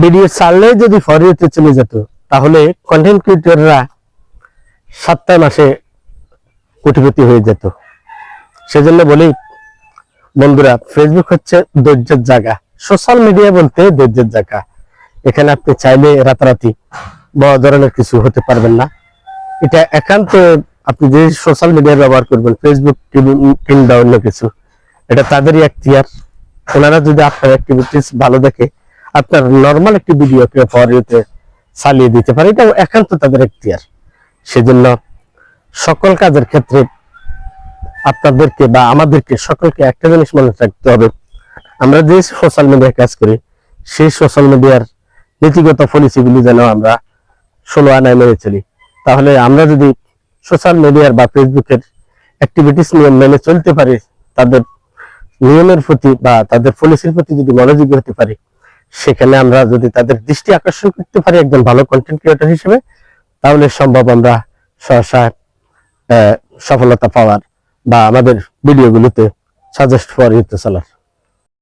Video ছাড়লে যদি for ইউতে চলে যেত, তাহলে কন্টেন্ট ক্রিয়েটররা 7 মাসে কোটিপতি হয়ে যেত। সেজন্য বলি বন্ধুরা, ফেসবুক হচ্ছে ধৈর্যের জায়গা, সোশ্যাল মিডিয়া বলতে ধৈর্যের জায়গা। এখানে আপনি চাইলে রাতারাতি বড় ধরনের কিছু হতে পারবেন না। এটা একান্ত আপনি যে সোশ্যাল মিডিয়া ব্যবহার করবেন, ফেসবুক কিংবা অন্য কিছু, এটা তাদেরই এখতিয়ার। ওনারা যদি আপনার অ্যাক্টিভিটিস ভালো দেখে আপনার নর্মাল একটি ভিডিওকে পরেতে চালিয়ে দিতে পারে, এটা একান্ত তাদের এখতিয়ার। সেজন্য সকল কাজের ক্ষেত্রে আপনাদেরকে বা আমাদেরকে সকলকে একটা জিনিস মনে রাখতে হবে, আমরা যে সোশ্যাল মিডিয়ায় কাজ করি সেই সোশ্যাল মিডিয়ার নীতিগত পলিসিগুলি যেন আমরা 16 আনায় মেনে চলি। তাহলে আমরা যদি সোশ্যাল মিডিয়ার বা ফেসবুকের অ্যাক্টিভিটিস নিয়ম মেনে চলতে পারি, তাদের নিয়মের প্রতি বা তাদের পলিসির প্রতি যদি মনোযোগী হতে পারি, সেখানে আমরা যদি তাদের দৃষ্টি আকর্ষণ করতে পারি একজন ভালো কন্টেন্ট ক্রিয়েটর হিসেবে, তাহলে সম্ভব আমরা সহসা সফলতা পাওয়ার বা আমাদের ভিডিওগুলোতে সাজেস্ট ফর ইউতে চলার।